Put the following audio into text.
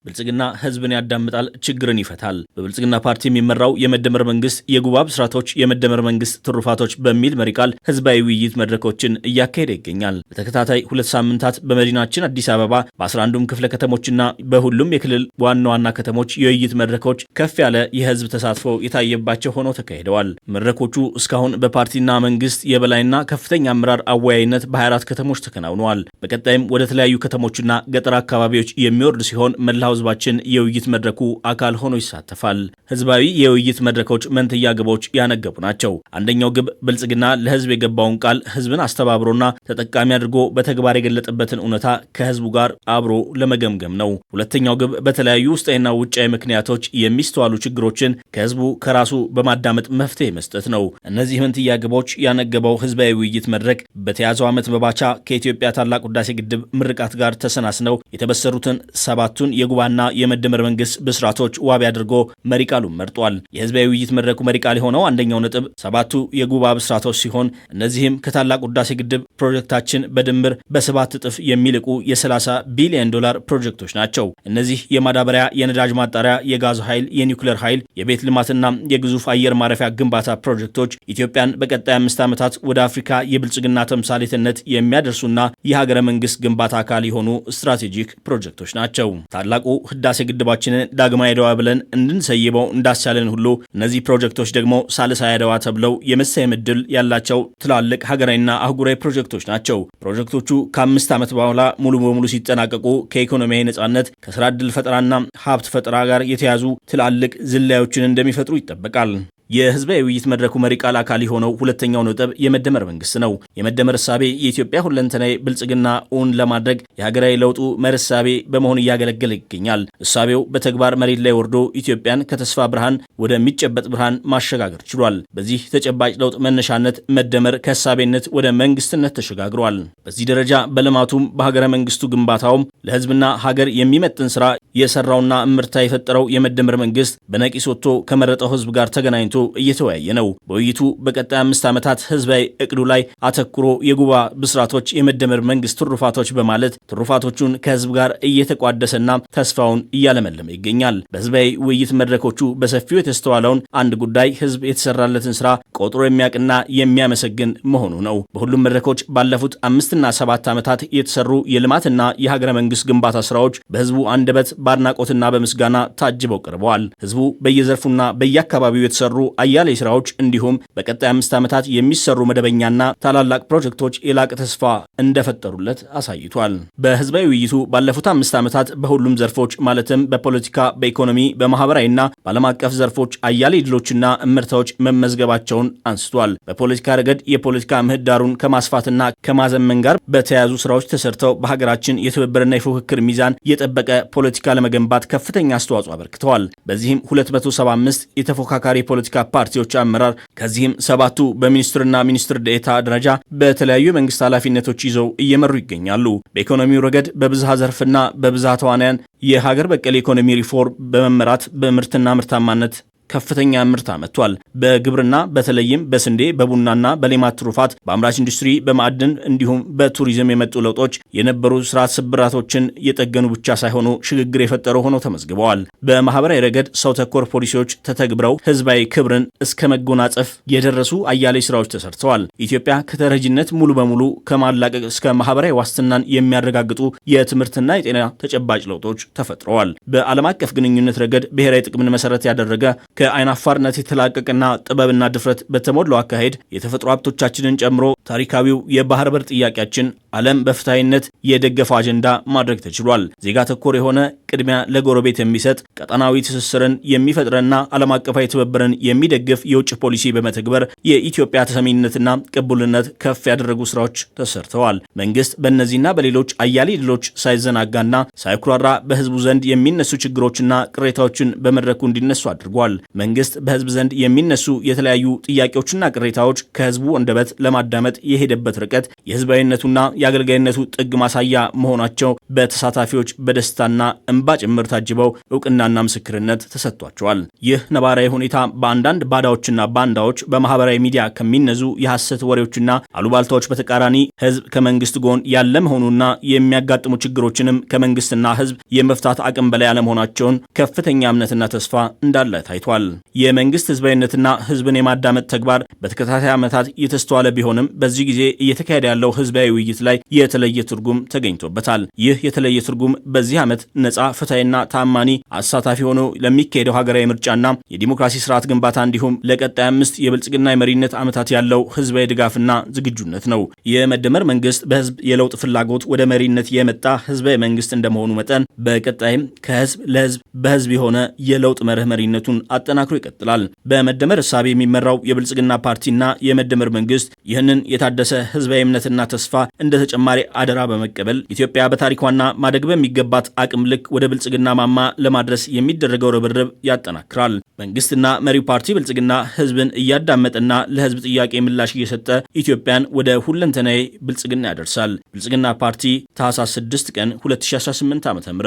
ብልጽግና ህዝብን ያዳምጣል፣ ችግርን ይፈታል። በብልጽግና ፓርቲ የሚመራው የመደመር መንግስት የጉባብ ስራቶች የመደመር መንግስት ትሩፋቶች በሚል መሪ ቃል ህዝባዊ ውይይት መድረኮችን እያካሄደ ይገኛል። በተከታታይ 2 ሳምንታት በመዲናችን አዲስ አበባ በ11ዱም ክፍለ ከተሞችና በሁሉም የክልል ዋና ዋና ከተሞች የውይይት መድረኮች ከፍ ያለ የህዝብ ተሳትፎ የታየባቸው ሆነው ተካሂደዋል። መድረኮቹ እስካሁን በፓርቲና መንግስት የበላይና ከፍተኛ አመራር አወያይነት በ24 ከተሞች ተከናውነዋል። በቀጣይም ወደ ተለያዩ ከተሞችና ገጠር አካባቢዎች የሚወርድ ሲሆን መላው ህዝባችን የውይይት መድረኩ አካል ሆኖ ይሳተፋል። ህዝባዊ የውይይት መድረኮች መንትያ ግቦች ያነገቡ ናቸው። አንደኛው ግብ ብልጽግና ለህዝብ የገባውን ቃል ህዝብን አስተባብሮና ተጠቃሚ አድርጎ በተግባር የገለጠበትን እውነታ ከህዝቡ ጋር አብሮ ለመገምገም ነው። ሁለተኛው ግብ በተለያዩ ውስጣዊና ውጫዊ ምክንያቶች የሚስተዋሉ ችግሮችን ከህዝቡ ከራሱ በማዳመጥ መፍትሄ መስጠት ነው። እነዚህ መንትያ ግቦች ያነገበው ህዝባዊ ውይይት መድረክ በተያዘው ዓመት በባቻ ከኢትዮጵያ ታላቅ ህዳሴ ግድብ ምርቃት ጋር ተሰናስነው የተበሰሩትን 7ቱን የጉባና የመደመር መንግስት ብስራቶች ዋቢ አድርጎ መሪ ቃሉን መርጧል። የህዝባዊ ውይይት መድረኩ መሪ ቃል የሆነው አንደኛው ነጥብ 7ቱ የጉባ ብስራቶች ሲሆን እነዚህም ከታላቅ ህዳሴ ግድብ ፕሮጀክታችን በድምር በ7 እጥፍ የሚልቁ የ30 ቢሊዮን ዶላር ፕሮጀክቶች ናቸው። እነዚህ የማዳበሪያ፣ የነዳጅ ማጣሪያ፣ የጋዝ ኃይል፣ የኒውክሌር ኃይል፣ የቤት ልማትና የግዙፍ አየር ማረፊያ ግንባታ ፕሮጀክቶች ኢትዮጵያን በቀጣይ 5 ዓመታት ወደ አፍሪካ የብልጽግና ተምሳሌትነት የሚያደርሱና የሀገረ መንግስት ግንባታ አካል የሆኑ ስትራቴጂክ ፕሮጀክቶች ናቸው። ታላቁ ህዳሴ ግድባችንን ዳግማዊ አድዋ ብለን እንድንሰይመው እንዳስቻለን ሁሉ እነዚህ ፕሮጀክቶች ደግሞ ሳልሳይ አድዋ ተብለው የመሰየም ዕድል ያላቸው ትላልቅ ሀገራዊና አህጉራዊ ፕሮጀክቶች ናቸው። ፕሮጀክቶቹ ከ5 ዓመት በኋላ ሙሉ በሙሉ ሲጠናቀቁ ከኢኮኖሚያዊ ነጻነት፣ ከስራ ዕድል ፈጠራና ሀብት ፈጠራ ጋር የተያዙ ትላልቅ ዝላዮችን እንደሚፈጥሩ ይጠበቃል። የህዝባዊ ውይይት መድረኩ መሪ ቃል አካል የሆነው ሁለተኛው ነጥብ የመደመር መንግስት ነው። የመደመር እሳቤ የኢትዮጵያ ሁለንተናዊ ብልጽግና እውን ለማድረግ የሀገራዊ ለውጡ መሪ እሳቤ በመሆን እያገለገለ ይገኛል። እሳቤው በተግባር መሬት ላይ ወርዶ ኢትዮጵያን ከተስፋ ብርሃን ወደሚጨበጥ ብርሃን ማሸጋገር ችሏል። በዚህ ተጨባጭ ለውጥ መነሻነት መደመር ከእሳቤነት ወደ መንግስትነት ተሸጋግሯል። በዚህ ደረጃ በልማቱም በሀገረ መንግስቱ ግንባታውም ለህዝብና ሀገር የሚመጥን ስራ የሰራውና እምርታ የፈጠረው የመደመር መንግስት በነቂስ ወጥቶ ከመረጠው ህዝብ ጋር ተገናኝቶ እየተወያየ ነው። በውይይቱ በቀጣይ 5 ዓመታት ህዝባዊ እቅዱ ላይ አተኩሮ የጉባ ብስራቶች የመደመር መንግስት ትሩፋቶች በማለት ትሩፋቶቹን ከህዝብ ጋር እየተቋደሰና ተስፋውን እያለመለመ ይገኛል። በህዝባዊ ውይይት መድረኮቹ በሰፊው የተስተዋለውን አንድ ጉዳይ ህዝብ የተሰራለትን ስራ ቆጥሮ የሚያውቅና የሚያመሰግን መሆኑ ነው። በሁሉም መድረኮች ባለፉት 5 እና 7 ዓመታት የተሰሩ የልማትና የሀገረ መንግስት ግንባታ ስራዎች በህዝቡ አንደበት በአድናቆትና በምስጋና ታጅበው ቀርበዋል። ህዝቡ በየዘርፉና በየአካባቢው የተሰሩ አያሌ ስራዎች እንዲሁም በቀጣይ 5 ዓመታት የሚሰሩ መደበኛና ታላላቅ ፕሮጀክቶች የላቀ ተስፋ እንደፈጠሩለት አሳይቷል። በህዝባዊ ውይይቱ ባለፉት 5 ዓመታት በሁሉም ዘርፎች ማለትም በፖለቲካ፣ በኢኮኖሚ፣ በማህበራዊና በዓለም አቀፍ ዘርፎች አያሌ ድሎችና እምርታዎች መመዝገባቸውን አንስቷል። በፖለቲካ ረገድ የፖለቲካ ምህዳሩን ከማስፋትና ከማዘመን ጋር በተያያዙ ስራዎች ተሰርተው በሀገራችን የትብብርና የፉክክር ሚዛን የጠበቀ ፖለቲካ ለመገንባት ከፍተኛ አስተዋጽኦ አበርክተዋል። በዚህም 275 የተፎካካሪ ፖለቲካ ፓርቲዎች አመራር ከዚህም 7ቱ በሚኒስትርና ሚኒስትር ዴኤታ ደረጃ በተለያዩ የመንግስት ኃላፊነቶች ይዘው እየመሩ ይገኛሉ። በኢኮኖሚው ረገድ በብዝሃ ዘርፍና በብዝሃ ተዋናያን የሀገር በቀል ኢኮኖሚ ሪፎርም በመመራት በምርትና ምርታማነት ከፍተኛ ምርት አመጥቷል። በግብርና በተለይም በስንዴ፣ በቡናና በሌማት ትሩፋት፣ በአምራች ኢንዱስትሪ፣ በማዕድን እንዲሁም በቱሪዝም የመጡ ለውጦች የነበሩ ስርዓት ስብራቶችን የጠገኑ ብቻ ሳይሆኑ ሽግግር የፈጠሩ ሆነው ተመዝግበዋል። በማህበራዊ ረገድ ሰው ተኮር ፖሊሲዎች ተተግብረው ህዝባዊ ክብርን እስከ መጎናጸፍ የደረሱ አያሌ ስራዎች ተሰርተዋል። ኢትዮጵያ ከተረጂነት ሙሉ በሙሉ ከማላቀቅ እስከ ማህበራዊ ዋስትናን የሚያረጋግጡ የትምህርትና የጤና ተጨባጭ ለውጦች ተፈጥረዋል። በዓለም አቀፍ ግንኙነት ረገድ ብሔራዊ ጥቅምን መሰረት ያደረገ ከአይን አፋርነት የተላቀቀና ጥበብና ድፍረት በተሞላው አካሄድ የተፈጥሮ ሀብቶቻችንን ጨምሮ ታሪካዊው የባህር በር ጥያቄያችን ዓለም በፍትሃዊነት የደገፈው አጀንዳ ማድረግ ተችሏል። ዜጋ ተኮር የሆነ ቅድሚያ ለጎረቤት የሚሰጥ ቀጠናዊ ትስስርን የሚፈጥርና ዓለም አቀፋዊ ትብብርን የሚደግፍ የውጭ ፖሊሲ በመተግበር የኢትዮጵያ ተሰሚነትና ቅቡልነት ከፍ ያደረጉ ስራዎች ተሰርተዋል። መንግስት በእነዚህና በሌሎች አያሌ ድሎች ሳይዘናጋና ሳይኩራራ በህዝቡ ዘንድ የሚነሱ ችግሮችና ቅሬታዎችን በመድረኩ እንዲነሱ አድርጓል። መንግስት በህዝብ ዘንድ የሚነሱ የተለያዩ ጥያቄዎችና ቅሬታዎች ከህዝቡ አንደበት ለማዳመጥ የሄደበት ርቀት የህዝባዊነቱና የአገልጋይነቱ ጥግ ማሳያ መሆናቸው በተሳታፊዎች በደስታና እንባ ጭምር ታጅበው እውቅናና ምስክርነት ተሰጥቷቸዋል። ይህ ነባራዊ ሁኔታ በአንዳንድ ባዳዎችና ባንዳዎች በማህበራዊ ሚዲያ ከሚነዙ የሐሰት ወሬዎችና አሉባልታዎች በተቃራኒ ህዝብ ከመንግስት ጎን ያለ መሆኑና የሚያጋጥሙ ችግሮችንም ከመንግስትና ህዝብ የመፍታት አቅም በላይ አለመሆናቸውን ከፍተኛ እምነትና ተስፋ እንዳለ ታይቷል። የመንግስት ህዝባዊነትና ህዝብን የማዳመጥ ተግባር በተከታታይ ዓመታት የተስተዋለ ቢሆንም በዚህ ጊዜ እየተካሄደ ያለው ህዝባዊ ውይይት ላይ የተለየ ትርጉም ተገኝቶበታል። ይህ የተለየ ትርጉም በዚህ ዓመት ነጻ፣ ፍትሐዊና ታማኒ አሳታፊ ሆኖ ለሚካሄደው ሀገራዊ ምርጫና የዲሞክራሲ ስርዓት ግንባታ እንዲሁም ለቀጣይ 5 የብልጽግና የመሪነት ዓመታት ያለው ህዝባዊ ድጋፍና ዝግጁነት ነው። የመደመር መንግስት በህዝብ የለውጥ ፍላጎት ወደ መሪነት የመጣ ህዝባዊ መንግስት እንደመሆኑ መጠን በቀጣይም ከህዝብ ለህዝብ በህዝብ የሆነ የለውጥ መርህ መሪነቱን አጠናክሮ ይቀጥላል። በመደመር እሳቤ የሚመራው የብልጽግና ፓርቲና የመደመር መንግስት ይህንን የታደሰ ህዝባዊ እምነትና ተስፋ እንደ ተጨማሪ አደራ በመቀበል ኢትዮጵያ በታሪኳና ማደግ በሚገባት አቅም ልክ ወደ ብልጽግና ማማ ለማድረስ የሚደረገው ርብርብ ያጠናክራል። መንግስትና መሪው ፓርቲ ብልጽግና ህዝብን እያዳመጠና ለህዝብ ጥያቄ ምላሽ እየሰጠ ኢትዮጵያን ወደ ሁለንተናዊ ብልጽግና ያደርሳል። ብልጽግና ፓርቲ ታህሳስ 6 ቀን 2018 ዓ.ም